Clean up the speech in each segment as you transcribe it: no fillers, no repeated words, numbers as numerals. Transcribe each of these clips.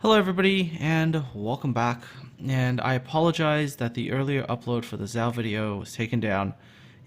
Hello everybody and welcome back, and I apologize that the earlier upload for the Zao video was taken down.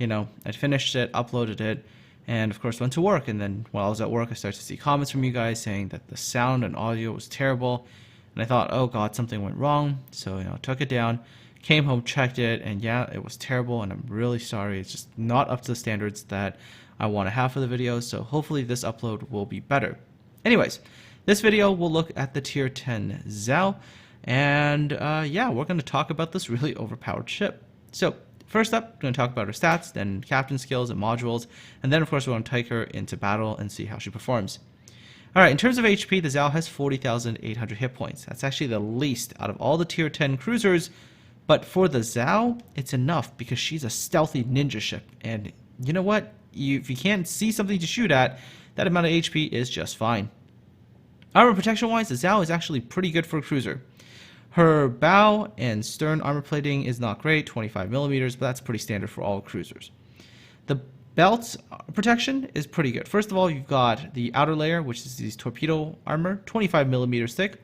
I'd finished it, uploaded it, and of course went to work, and then while I was at work I started to see comments from you guys saying that the sound and audio was terrible, and I thought, oh god, something went wrong, so took it down, came home, checked it, and yeah, it was terrible, and I'm really sorry. It's just not up to the standards that I want to have for the video, so hopefully this upload will be better. Anyways, this video will look at the tier 10 Zao, and yeah, we're going to talk about this really overpowered ship. So first up, we're going to talk about her stats, then captain skills and modules, and then of course we're going to take her into battle and see how she performs. Alright, in terms of HP, the Zao has 40,800 hit points. That's actually the least out of all the tier 10 cruisers, but for the Zao, it's enough because she's a stealthy ninja ship, and you know what? If you can't see something to shoot at, that amount of HP is just fine. Armor protection wise, the Zao is actually pretty good for a cruiser. Her bow and stern armor plating is not great, 25mm, but that's pretty standard for all cruisers. The belt protection is pretty good. First of all, you've got the outer layer, which is these torpedo armor, 25mm thick.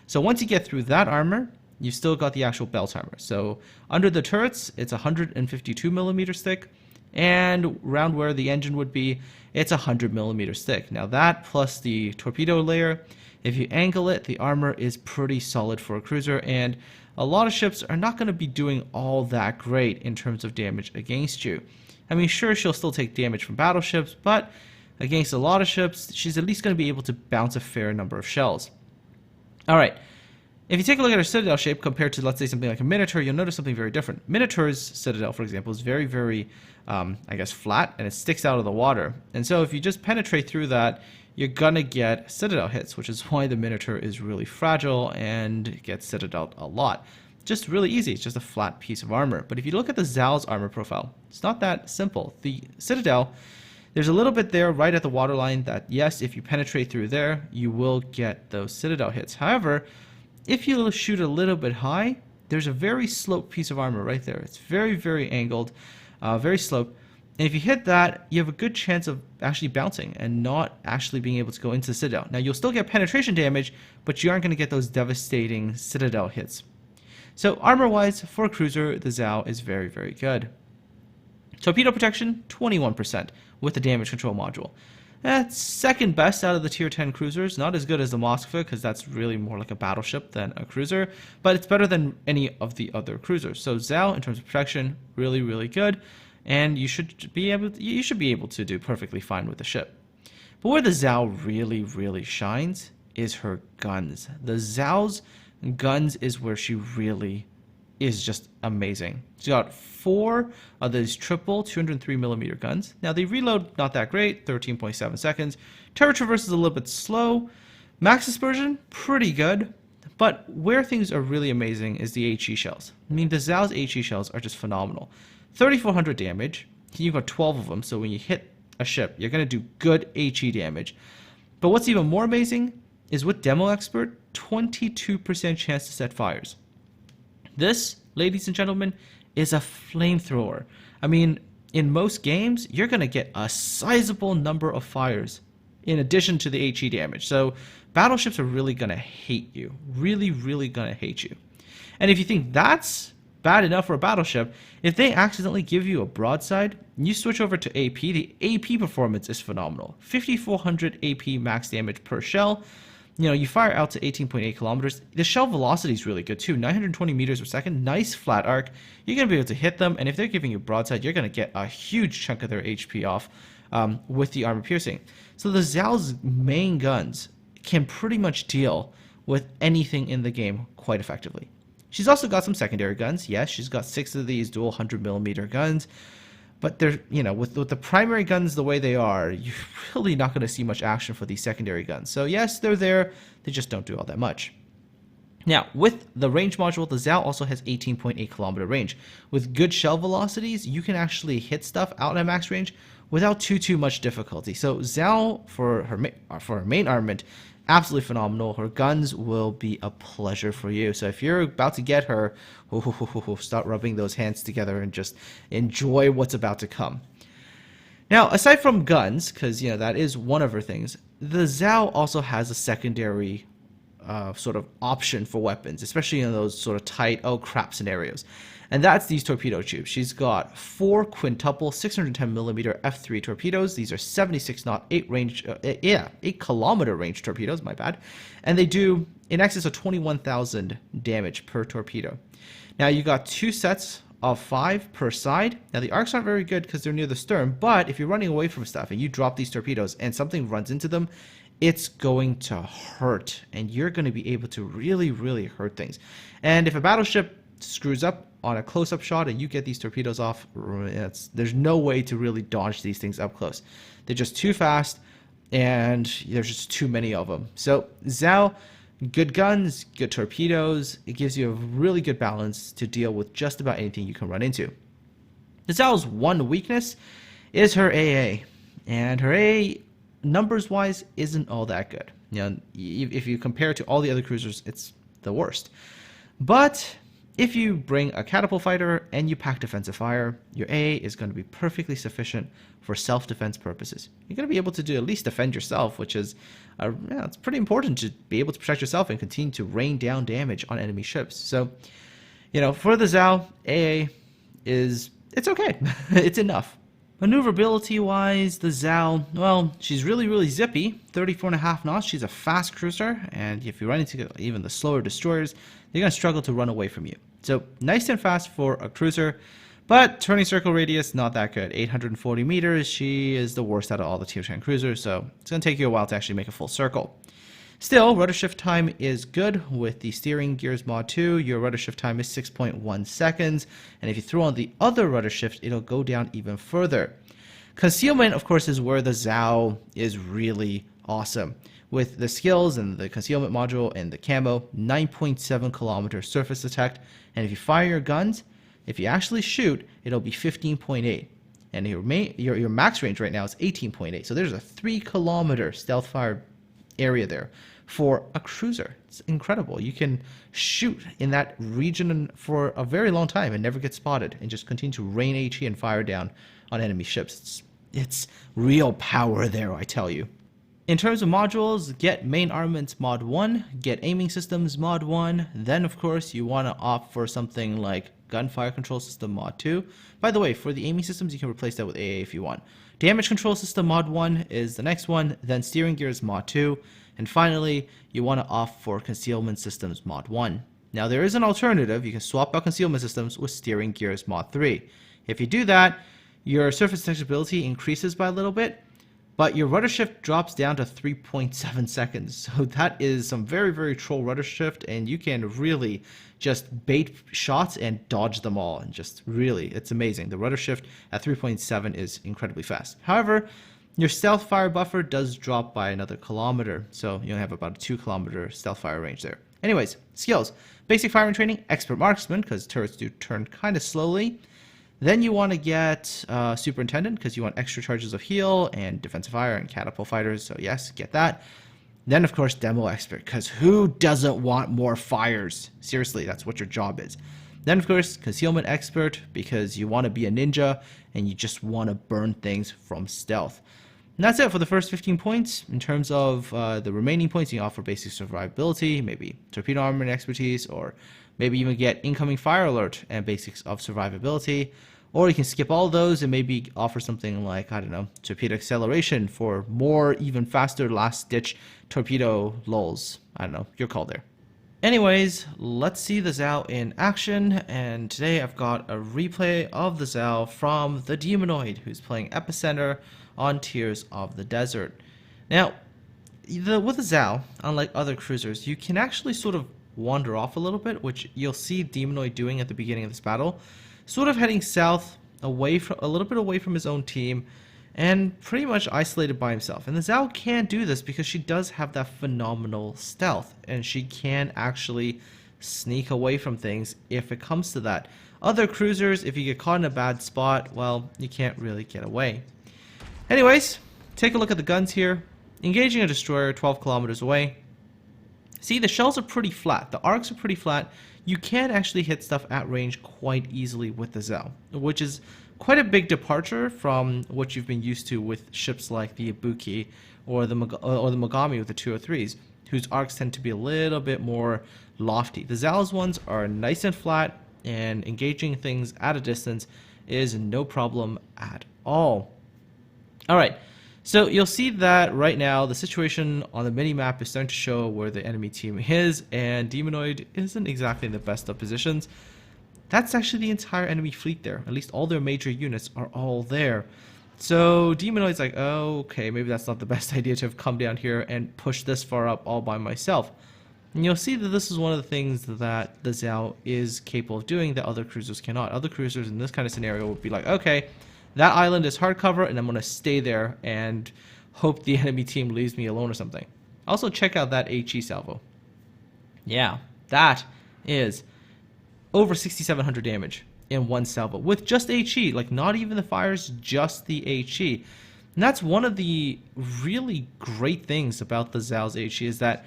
So once you get through that armor, you've still got the actual belt armor. So under the turrets, it's 152mm thick. And around where the engine would be, it's 100mm thick. Now that plus the torpedo layer, if you angle it, the armor is pretty solid for a cruiser, and a lot of ships are not going to be doing all that great in terms of damage against you. I mean, sure, she'll still take damage from battleships, but against a lot of ships, she's at least going to be able to bounce a fair number of shells. Alright, if you take a look at her citadel shape compared to, let's say, something like a Minotaur, you'll notice something very different. Minotaur's citadel, for example, is very, very, I guess, flat, and it sticks out of the water. And so if you just penetrate through that, you're gonna get citadel hits, which is why the Minotaur is really fragile and gets citadeled a lot. Just really easy, it's just a flat piece of armor. But if you look at the Zao's armor profile, it's not that simple. The citadel, there's a little bit there right at the waterline that, yes, if you penetrate through there, you will get those citadel hits. However, if you shoot a little bit high, there's a very sloped piece of armor right there. It's very, very angled, very sloped. And if you hit that, you have a good chance of actually bouncing and not actually being able to go into the citadel. Now, you'll still get penetration damage, but you aren't going to get those devastating citadel hits. So armor-wise, for a cruiser, the Zao is very, very good. Torpedo protection, 21% with the damage control module. That's second best out of the tier 10 cruisers. Not as good as the Moskva, because that's really more like a battleship than a cruiser, but it's better than any of the other cruisers. So Zao, in terms of protection, really, really good, and you should be able to do perfectly fine with the ship. But where the Zao really, really shines is her guns. The Zao's guns is where she really is just amazing. She's got 4 of these triple 203mm guns. Now they reload not that great, 13.7 seconds. Turret traverse is a little bit slow. Max dispersion, pretty good. But where things are really amazing is the HE shells. I mean, the Zao's HE shells are just phenomenal. 3,400 damage. You've got 12 of them, so when you hit a ship, you're going to do good HE damage. But what's even more amazing is with Demo Expert, 22% chance to set fires. This, ladies and gentlemen, is a flamethrower. I mean, in most games, you're going to get a sizable number of fires in addition to the HE damage. So battleships are really going to hate you. Really, really going to hate you. And if you think that's bad enough for a battleship, if they accidentally give you a broadside, you switch over to AP, the AP performance is phenomenal. 5,400 AP max damage per shell. You fire out to 18.8 kilometers. The shell velocity is really good too, 920 meters per second. Nice flat arc. You're going to be able to hit them, and if they're giving you broadside, you're going to get a huge chunk of their HP off with the armor piercing. So the Zao's main guns can pretty much deal with anything in the game quite effectively. She's also got some secondary guns. Yes, she's got 6 of these dual 100mm guns. But they're, with the primary guns the way they are, you're really not going to see much action for these secondary guns. So yes, they're there, they just don't do all that much. Now, with the range module, the Zao also has 18.8 kilometer range. With good shell velocities, you can actually hit stuff out at max range without too much difficulty. So Zao, for her main armament, absolutely phenomenal. Her guns will be a pleasure for you. So if you're about to get her, start rubbing those hands together and just enjoy what's about to come. Now, aside from guns, because that is one of her things, the Zao also has a secondary sort of option for weapons, especially in those sort of tight, oh crap scenarios. And that's these torpedo tubes. She's got 4 quintuple 610mm F3 torpedoes. These are 76 knot, 8 kilometer range torpedoes, my bad. And they do in excess of 21,000 damage per torpedo. Now you got 2 sets of 5 per side. Now the arcs aren't very good because they're near the stern, but if you're running away from stuff and you drop these torpedoes and something runs into them, it's going to hurt, and you're going to be able to really, really hurt things. And if a battleship screws up on a close-up shot and you get these torpedoes off, there's no way to really dodge these things up close. They're just too fast, and there's just too many of them. So Zhao, good guns, good torpedoes. It gives you a really good balance to deal with just about anything you can run into. The Zhao's one weakness is her AA, and her AA numbers-wise isn't all that good. You know, if you compare it to all the other cruisers, it's the worst. But if you bring a catapult fighter and you pack defensive fire, your AA is going to be perfectly sufficient for self-defense purposes. You're going to be able to at least defend yourself, which is it's pretty important to be able to protect yourself and continue to rain down damage on enemy ships. So, you know, for the Zhao, AA it's okay. It's enough. Maneuverability-wise, the Zhao, well, she's really, really zippy, 34.5 knots. She's a fast cruiser, and if you run into even the slower destroyers, they're going to struggle to run away from you. So, nice and fast for a cruiser, but turning circle radius, not that good. 840 meters, she is the worst out of all the Tier 10 cruisers, so it's going to take you a while to actually make a full circle. Still, rudder shift time is good. With the steering gears mod 2, your rudder shift time is 6.1 seconds. And if you throw on the other rudder shift, it'll go down even further. Concealment, of course, is where the Zhao is really awesome. With the skills and the concealment module and the camo, 9.7 kilometer surface detect. And if you fire your guns, if you actually shoot, it'll be 15.8. And your max range right now is 18.8. So there's a 3 kilometer stealth fire area there for a cruiser. It's incredible. You can shoot in that region for a very long time and never get spotted and just continue to rain HE and fire down on enemy ships. It's real power there, I tell you. In terms of modules, get main armaments mod 1, get aiming systems mod 1, then of course you want to opt for something like gunfire control system mod 2. By the way, for the aiming systems, you can replace that with AA if you want. Damage control system mod 1 is the next one, then steering gears mod 2, and finally, you want to opt for concealment systems mod 1. Now there is an alternative. You can swap out concealment systems with steering gears mod 3. If you do that, your surface detectability increases by a little bit, but your rudder shift drops down to 3.7 seconds. So that is some very, very troll rudder shift, and you can really just bait shots and dodge them all. And just really, it's amazing. The rudder shift at 3.7 is incredibly fast. However, your stealth fire buffer does drop by another kilometer, so you only have about a 2 kilometer stealth fire range there. Anyways, skills. Basic firing training, expert marksman, because turrets do turn kind of slowly. Then you want to get superintendent, because you want extra charges of heal and defensive fire and catapult fighters, so yes, get that. Then, of course, demo expert, because who doesn't want more fires? Seriously, that's what your job is. Then, of course, concealment expert, because you want to be a ninja and you just want to burn things from stealth. And that's it for the first 15 points. In terms of the remaining points, you can offer basic survivability, maybe torpedo armor and expertise, or maybe even get incoming fire alert and basics of survivability. Or you can skip all those and maybe offer something like, I don't know, torpedo acceleration for more, even faster last-ditch torpedo lulls. I don't know, your call there. Anyways, let's see the Zhao in action, and today I've got a replay of the Zhao from the Demonoid, who's playing Epicenter on Tears of the Desert. Now, with the Zhao, unlike other cruisers, you can actually sort of wander off a little bit, which you'll see Demonoid doing at the beginning of this battle, sort of heading south, a little bit away from his own team, and pretty much isolated by himself. And the Zhao can do this because she does have that phenomenal stealth, and she can actually sneak away from things if it comes to that. Other cruisers, if you get caught in a bad spot, well, you can't really get away. Anyways, take a look at the guns here. Engaging a destroyer 12 kilometers away. See, the shells are pretty flat. The arcs are pretty flat. You can actually hit stuff at range quite easily with the Zhao, which is quite a big departure from what you've been used to with ships like the Ibuki or the Mogami with the 203s, whose arcs tend to be a little bit more lofty. The Zal's ones are nice and flat, and engaging things at a distance is no problem at all. Alright, so you'll see that right now the situation on the mini-map is starting to show where the enemy team is, and Demonoid isn't exactly in the best of positions. That's actually the entire enemy fleet there. At least all their major units are all there. So Demonoid's like, oh, okay, maybe that's not the best idea to have come down here and push this far up all by myself. And you'll see that this is one of the things that the Zal is capable of doing that other cruisers cannot. Other cruisers in this kind of scenario would be like, okay, that island is hard cover, and I'm going to stay there and hope the enemy team leaves me alone or something. Also, check out that HE salvo. Yeah, that is over 6,700 damage in one salvo with just HE, like not even the fires, just the HE. And that's one of the really great things about the Zal's HE is that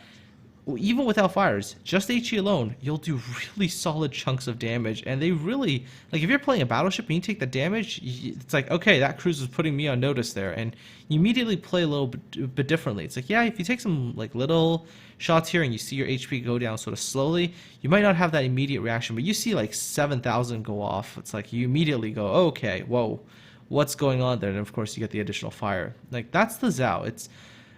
even without fires, just HE alone, you'll do really solid chunks of damage. And they really, like if you're playing a battleship and you take the damage, it's like, okay, that cruiser is putting me on notice there. And you immediately play a little bit differently. It's like, yeah, if you take some like little shots here and you see your HP go down sort of slowly, you might not have that immediate reaction, but you see like 7,000 go off. It's like you immediately go, okay, whoa, what's going on there? And of course you get the additional fire. Like that's the Zal.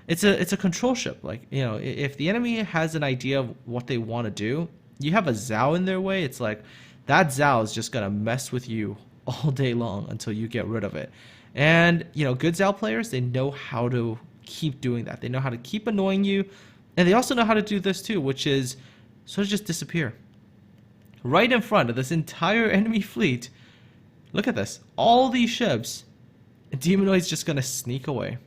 It's a control ship. Like, you know, if the enemy has an idea of what they want to do, you have a Zao in their way, it's like that Zao is just gonna mess with you all day long until you get rid of it. And you know, good Zao players, they know how to keep doing that. They know how to keep annoying you, and they also know how to do this too, which is sort of just disappear right in front of this entire enemy fleet. Look at this, all these ships, and Demonoid's just gonna sneak away.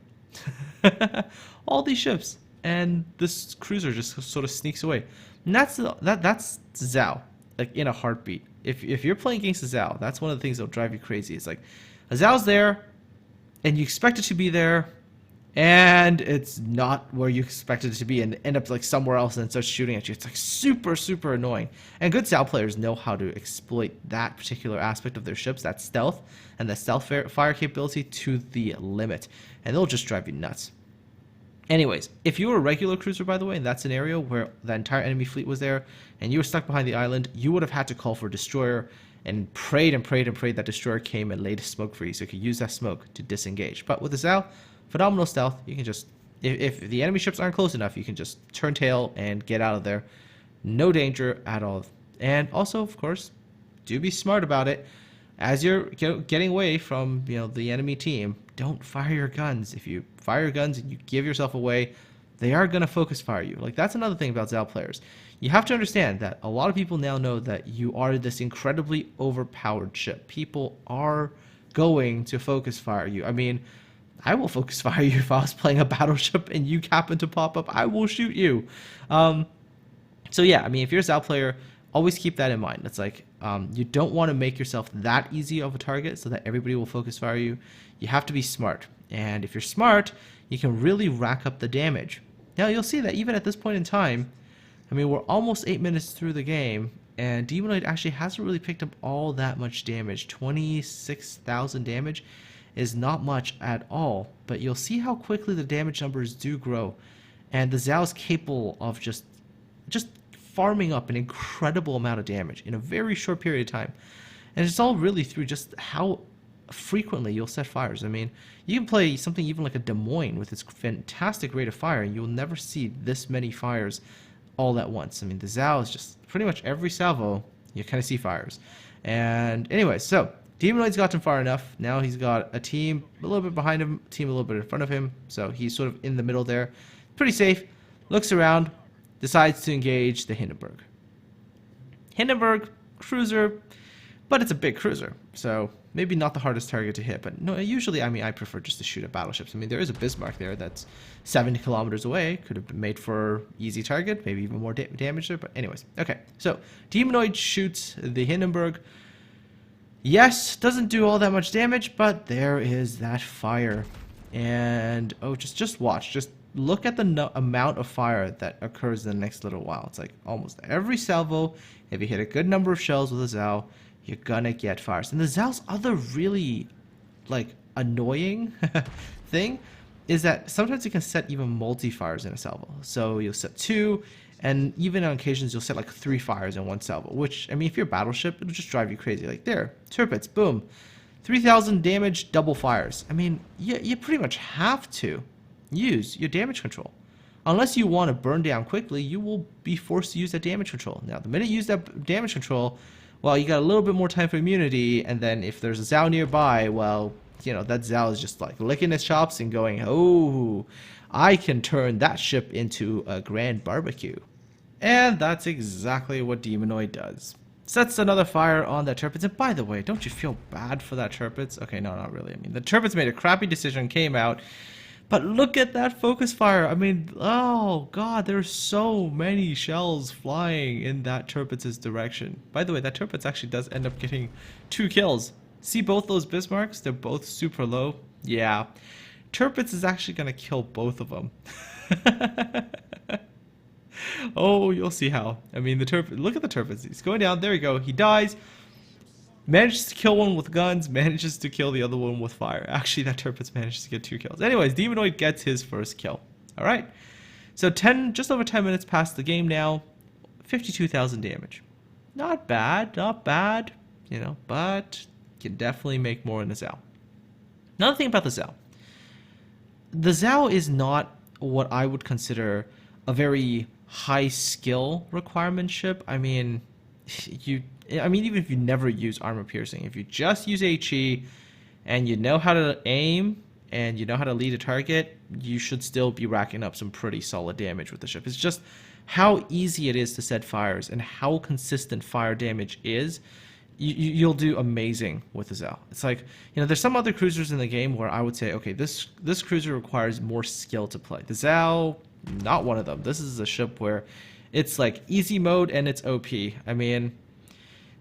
All these ships, and this cruiser just sort of sneaks away. And that's Zao, like in a heartbeat. If you're playing against a Zao, that's one of the things that'll drive you crazy. It's like a Zao's there, and you expect it to be there, and it's not where you expect it to be, and end up like somewhere else and it starts shooting at you. It's like super annoying. And good Zao players know how to exploit that particular aspect of their ships, that stealth and the stealth fire capability to the limit, and they'll just drive you nuts. Anyways, if you were a regular cruiser, by the way, in that scenario where the entire enemy fleet was there and you were stuck behind the island, you would have had to call for a destroyer and prayed that destroyer came and laid smoke for you so you could use that smoke to disengage. But with the Zao, phenomenal stealth. You can just, if the enemy ships aren't close enough, you can just turn tail and get out of there. No danger at all. And also, of course, do be smart about it. As you're getting away from, you know, the enemy team, don't fire your guns. If you fire your guns and you give yourself away, they are going to focus fire you. Like, that's another thing about Zal players. You have to understand that a lot of people now know that you are this incredibly overpowered ship. People are going to focus fire you. I mean, I will focus fire you if I was playing a battleship and you happen to pop up. I will shoot you. So yeah, I mean, if you're a Zal player, always keep that in mind. It's like, you don't want to make yourself that easy of a target so that everybody will focus fire you. You have to be smart. And if you're smart, you can really rack up the damage. Now, you'll see that even at this point in time, I mean, we're almost 8 minutes through the game, and Demonoid actually hasn't really picked up all that much damage. 26,000 damage is not much at all, but you'll see how quickly the damage numbers do grow. And the Zao is capable of just farming up an incredible amount of damage in a very short period of time. And it's all really through just how frequently you'll set fires. I mean, you can play something even like a Des Moines with its fantastic rate of fire, and you'll never see this many fires all at once. I mean, the Zao is just pretty much every salvo, you kind of see fires. And anyway, so Demonoid's gotten far enough. Now he's got a team a little bit behind him, a team a little bit in front of him, so he's sort of in the middle there. Pretty safe. Looks around, decides to engage the Hindenburg. Hindenburg, cruiser, but it's a big cruiser, so maybe not the hardest target to hit. But no, usually, I mean, I prefer just to shoot at battleships. I mean, there is a Bismarck there that's 70 kilometers away. Could have been made for easy target, maybe even more damage there. But anyways, okay. So Demonoid shoots the Hindenburg. Yes, doesn't do all that much damage, but there is that fire. And oh, just watch. Just look at the amount of fire that occurs in the next little while. It's like almost every salvo, if you hit a good number of shells with a Zao, you're gonna get fires. And the Zao's other really, like, annoying thing is that sometimes you can set even multi-fires in a salvo. So you'll set 2, and even on occasions you'll set like 3 fires in one salvo, which, I mean, if you're a battleship, it'll just drive you crazy. Like there, Torpedoes, boom, 3,000 damage, double fires. I mean, you pretty much have to use your damage control. Unless you want to burn down quickly, you will be forced to use that damage control. Now, the minute you use that damage control, well, you got a little bit more time for immunity, and then if there's a Zao nearby, well, you know, that Zao is just like licking his chops and going, oh, I can turn that ship into a grand barbecue. And that's exactly what Demonoid does. Sets another fire on that Torpedoes. And by the way, don't you feel bad for that Torpedoes? Okay, no, not really. I mean, the Torpedoes made a crappy decision, came out. But look at that focus fire. I mean, oh god, there's so many shells flying in that Torpedoes' direction. By the way, that Torpedoes actually does end up getting 2 kills. See both those Bismarcks? They're both super low. Yeah. Torpedoes is actually going to kill both of them. Oh, you'll see how. I mean, look at the Torpedoes. He's going down. There we go. He dies. Manages to kill one with guns, manages to kill the other one with fire. Actually, that Torpedoes manages to get 2 kills. Anyways, Demonoid gets his first kill. Alright. So just over 10 minutes past the game now. 52,000 damage. Not bad, not bad. You know, but can definitely make more in the Zao. Another thing about the Zao. The Zao is not what I would consider a very high skill requirement ship. I mean, even if you never use armor piercing, if you just use HE and you know how to aim and you know how to lead a target, you should still be racking up some pretty solid damage with the ship. It's just how easy it is to set fires and how consistent fire damage is. You'll do amazing with the Zao. It's like, you know, there's some other cruisers in the game where I would say, okay, this cruiser requires more skill to play. The Zao, not one of them. This is a ship where it's like easy mode and it's OP. I mean,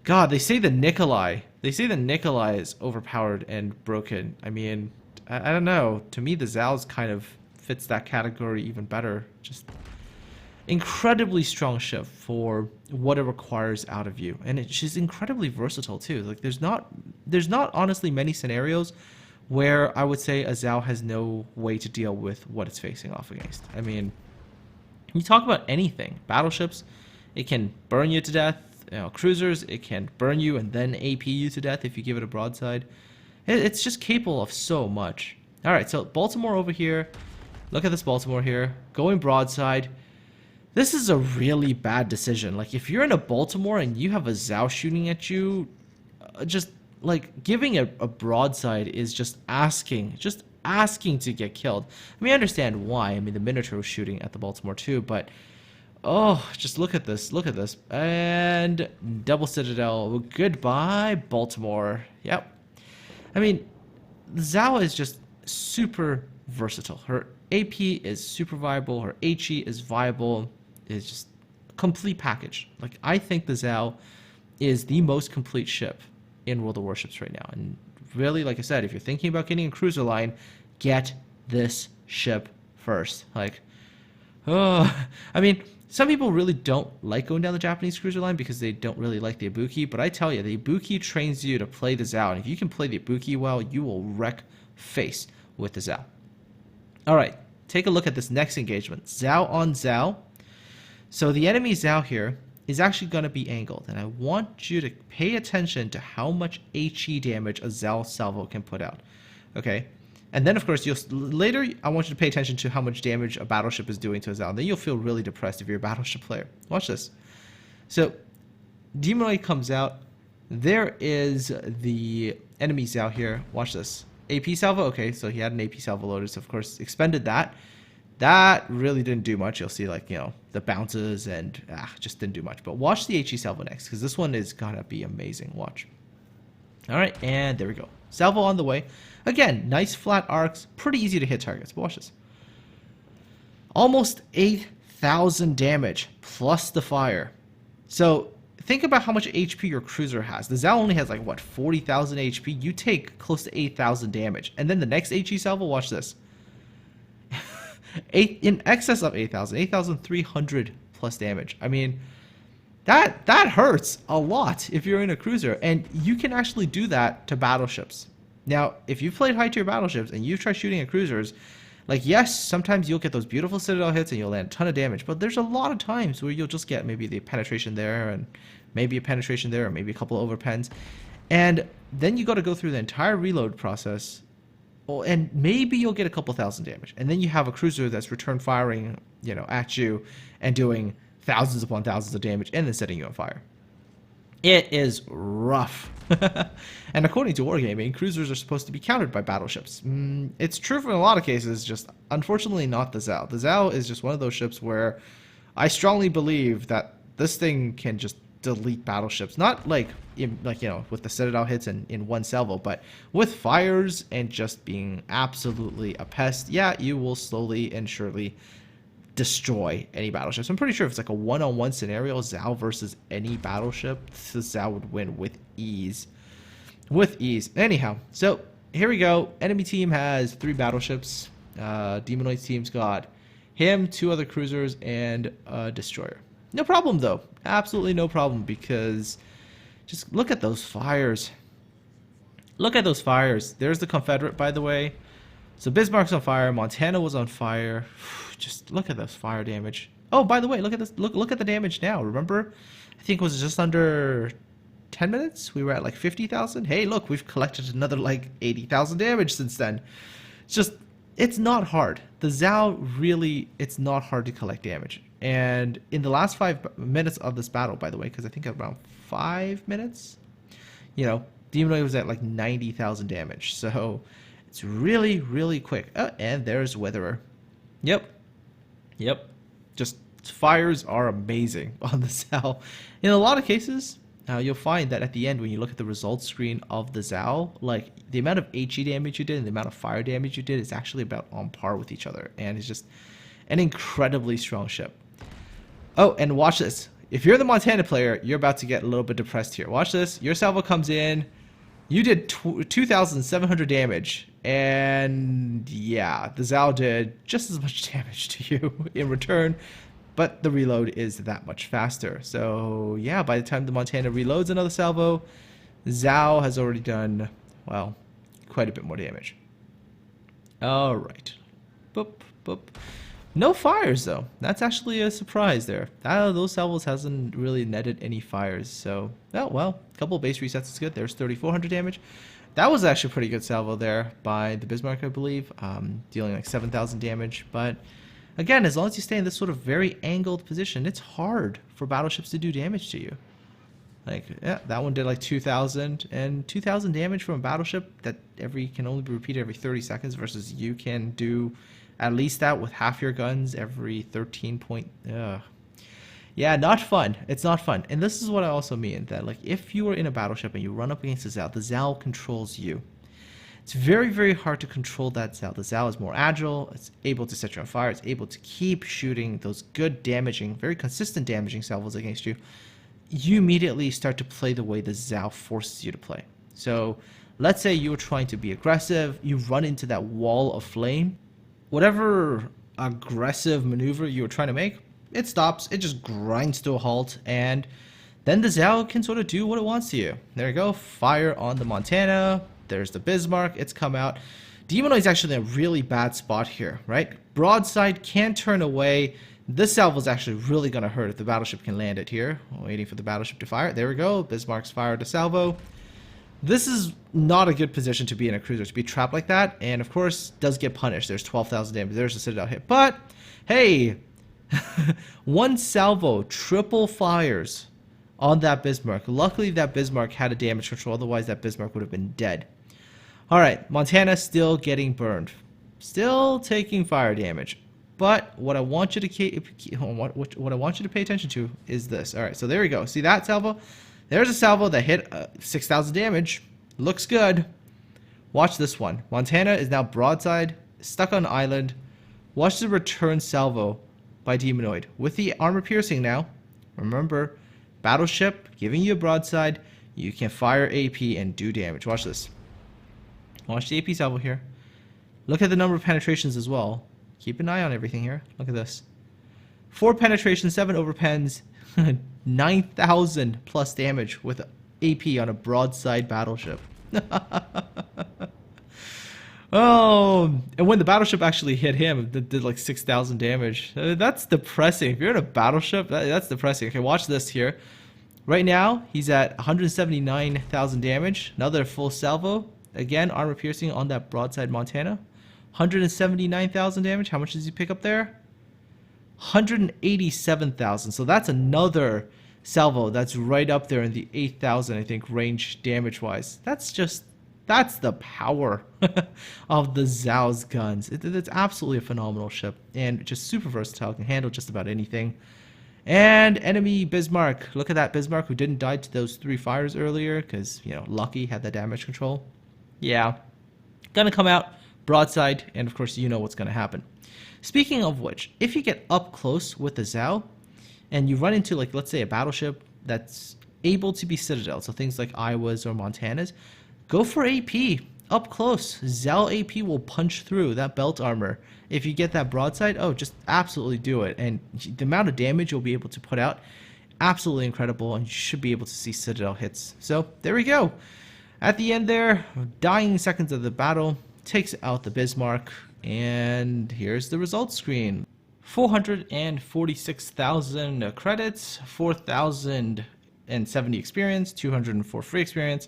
God, they say the Nikolai is overpowered and broken. I mean, I don't know. To me, the Zao's kind of fits that category even better. Just incredibly strong ship for what it requires out of you, and she's incredibly versatile too. Like there's not honestly many scenarios where I would say a Zao has no way to deal with what it's facing off against. I mean, you talk about anything, battleships, it can burn you to death. You know, cruisers, it can burn you and then AP you to death if you give it a broadside. It's just capable of so much. All right, so Baltimore over here. Look at this Baltimore here, going broadside. This is a really bad decision. Like, if you're in a Baltimore and you have a Zao shooting at you, just, like, giving a broadside is just asking to get killed. I mean, I understand why. I mean, the Minotaur was shooting at the Baltimore too, but, oh, just look at this. Look at this. And double Citadel. Goodbye, Baltimore. Yep. I mean, Zao is just super versatile. Her AP is super viable. Her HE is viable. It's just a complete package. Like, I think the Zao is the most complete ship in World of Warships right now. And really, like I said, if you're thinking about getting a cruiser line, get this ship first. Like, oh, I mean, some people really don't like going down the Japanese cruiser line because they don't really like the Ibuki, but I tell you, the Ibuki trains you to play the Zao, and if you can play the Ibuki well, you will wreck face with the Zao. Alright, take a look at this next engagement. Zao on Zao. So the enemy Zao here is actually going to be angled, and I want you to pay attention to how much HE damage a Zao salvo can put out. Okay? And then, of course, later, I want you to pay attention to how much damage a battleship is doing to a Zao. Then you'll feel really depressed if you're a battleship player. Watch this. So, Demonoid comes out. There is the enemy Zao here. Watch this. AP salvo. Okay, so he had an AP salvo loaded, so of course expended that. That really didn't do much. You'll see, like, you know, the bounces and just didn't do much. But watch the HE salvo next, because this one is gonna be amazing. Watch. All right, and there we go. Salvo on the way. Again, nice flat arcs, pretty easy to hit targets. But watch this. Almost 8,000 damage plus the fire. So think about how much HP your cruiser has. The Zao only has like, what, 40,000 HP? You take close to 8,000 damage. And then the next HE salvo, watch this. In excess of 8,000, 8,300 plus damage. I mean, that hurts a lot if you're in a cruiser. And you can actually do that to battleships. Now, if you've played high-tier battleships and you've tried shooting at cruisers, Like, yes, sometimes you'll get those beautiful Citadel hits and you'll land a ton of damage, but there's a lot of times where you'll just get maybe the penetration there and maybe a penetration there or maybe a couple of overpens. And then you got to go through the entire reload process. Oh, and maybe you'll get a couple thousand damage. And then you have a cruiser that's return firing, you know, at you and doing thousands upon thousands of damage and then setting you on fire. It is rough. And according to Wargaming, cruisers are supposed to be countered by battleships. It's true for a lot of cases, just unfortunately not the Zao. The Zao is just one of those ships where I strongly believe that this thing can just delete battleships. Not like, you know, with the Citadel hits in one salvo, but with fires and just being absolutely a pest. Yeah, you will slowly and surely destroy any battleships. I'm pretty sure if it's like a one-on-one scenario, Zao versus any battleship, the Zao would win with ease. With ease. Anyhow, so here we go. Enemy team has 3 battleships. Demonoid's team's got him, 2 other cruisers, and a destroyer. No problem, though. Absolutely no problem, because just look at those fires. Look at those fires. There's the Confederate, by the way. So Bismarck's on fire. Montana was on fire. Just look at this fire damage. Oh, by the way, look at this. Look at the damage now. Remember, I think it was just under 10 minutes. We were at like 50,000. Hey, look, we've collected another like 80,000 damage since then. It's just, it's not hard. The Zao really, it's not hard to collect damage. And in the last 5 minutes of this battle, by the way, because I think around 5 minutes, you know, Demonoid was at like 90,000 damage. So it's really, really quick. Oh, and there's Witherer. Yep. Just fires are amazing on the Zao. In a lot of cases, you'll find that at the end when you look at the results screen of the Zao, like the amount of HE damage you did and the amount of fire damage you did is actually about on par with each other. And it's just an incredibly strong ship. Oh, and watch this. If you're the Montana player, you're about to get a little bit depressed here. Watch this. Your salvo comes in. You did 2,700 damage, and yeah, the Zao did just as much damage to you in return, but the reload is that much faster. So yeah, by the time the Montana reloads another salvo, Zao has already done, well, quite a bit more damage. All right. Boop, boop. No fires, though. That's actually a surprise there. Those salvos hasn't really netted any fires. So, oh, well, a couple of base resets is good. There's 3,400 damage. That was actually a pretty good salvo there by the Bismarck, I believe, dealing like 7,000 damage. But again, as long as you stay in this sort of very angled position, it's hard for battleships to do damage to you. Like, yeah, that one did like 2,000, and 2,000 damage from a battleship that can only be repeated every 30 seconds versus you can do at least that with half your guns every 13 point. Yeah, not fun. It's not fun. And this is what I also mean, that like if you are in a battleship and you run up against the Zao controls you. It's very, very hard to control that Zao. The Zao is more agile. It's able to set you on fire. It's able to keep shooting those good damaging, very consistent damaging salvos against you. You immediately start to play the way the Zao forces you to play. So let's say you were trying to be aggressive. You run into that wall of flame. Whatever aggressive maneuver you were trying to make, it stops. It just grinds to a halt, and then the Zao can sort of do what it wants to you. There you go. Fire on the Montana. There's the Bismarck. It's come out. Demonoid's actually in a really bad spot here, right? Broadside can't turn away. This salvo is actually really going to hurt if the battleship can land it here. Waiting for the battleship to fire. There we go. Bismarck's fired a salvo. This is not a good position to be in a cruiser, to be trapped like that, and of course does get punished. There's 12,000 damage. There's a Citadel hit. But hey, one salvo triple fires on that Bismarck. Luckily that Bismarck had a damage control, otherwise that Bismarck would have been dead. Alright, Montana still getting burned. Still taking fire damage. But what I want you to pay attention to is this. Alright, so there we go. See that salvo? There's a salvo that hit 6,000 damage. Looks good. Watch this one. Montana is now broadside, stuck on an island. Watch the return salvo by Demonoid. With the armor piercing now, remember, battleship giving you a broadside, you can fire AP and do damage. Watch this. Watch the AP salvo here. Look at the number of penetrations as well. Keep an eye on everything here. Look at this. 4 penetrations, 7 overpens, 9,000 plus damage with AP on a broadside battleship. Oh, and when the battleship actually hit him, it did like 6,000 damage. That's depressing. If you're in a battleship, that's depressing. Okay, watch this here. Right now, he's at 179,000 damage. Another full salvo. Again, armor piercing on that broadside Montana. 179,000 damage. How much does he pick up there? 187,000. So that's another salvo that's right up there in the 8,000, I think, range damage-wise. That's the power of the Zhao's guns. It's absolutely a phenomenal ship and just super versatile. Can handle just about anything. And enemy Bismarck. Look at that Bismarck who didn't die to those 3 fires earlier because, you know, Lucky had the damage control. Yeah. Gonna come out broadside, and of course you know what's gonna happen. Speaking of which, if you get up close with the Zhao and you run into, like, let's say a battleship that's able to be Citadel, so things like Iowas or Montanas, go for AP up close. Zhao AP will punch through that belt armor. If you get that broadside, oh, just absolutely do it. And the amount of damage you'll be able to put out, absolutely incredible, and you should be able to see Citadel hits. So there we go. At the end there, dying seconds of the battle, takes out the Bismarck, and here's the results screen. 446,000 credits, 4,070 experience, 204 free experience.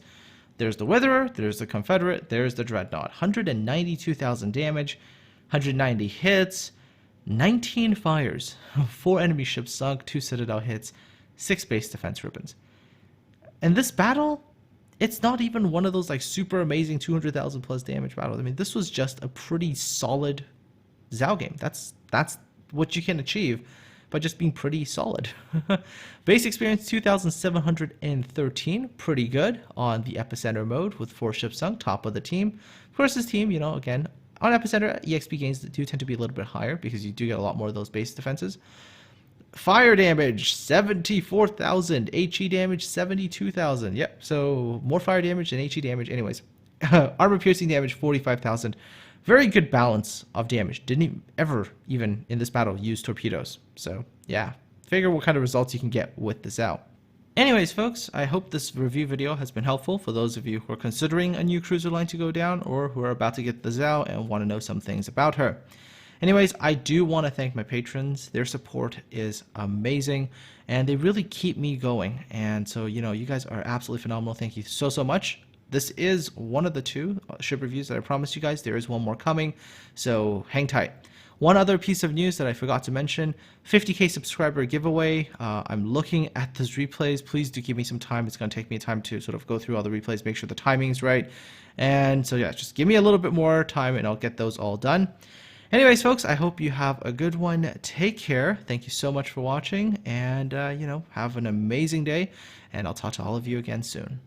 There's the Witherer, there's the Confederate, there's the Dreadnought. 192,000 damage, 190 hits, 19 fires, 4 enemy ships sunk, 2 Citadel hits, 6 base defense ribbons. And this battle, it's not even one of those like super amazing 200,000 plus damage battles. I mean, this was just a pretty solid Zhao game. That's what you can achieve by just being pretty solid. Base experience 2,713, pretty good on the Epicenter mode with 4 ships sunk, top of the team. Of course, this team, you know, again, on Epicenter, EXP gains do tend to be a little bit higher because you do get a lot more of those base defenses. Fire damage, 74,000. HE damage, 72,000. Yep, so more fire damage than HE damage. Anyways, armor piercing damage, 45,000. Very good balance of damage. Didn't ever even in this battle use torpedoes. So yeah, figure what kind of results you can get with this out. Anyways, folks, I hope this review video has been helpful for those of you who are considering a new cruiser line to go down or who are about to get the Zhao and want to know some things about her. Anyways, I do want to thank my patrons. Their support is amazing and they really keep me going. And so, you know, you guys are absolutely phenomenal. Thank you so, so much. This is one of the 2 ship reviews that I promised you guys. There is one more coming, so hang tight. One other piece of news that I forgot to mention, 50k subscriber giveaway. I'm looking at those replays. Please do give me some time. It's going to take me time to sort of go through all the replays, make sure the timing's right. And so yeah, just give me a little bit more time and I'll get those all done. Anyways, folks, I hope you have a good one. Take care. Thank you so much for watching and, you know, have an amazing day. And I'll talk to all of you again soon.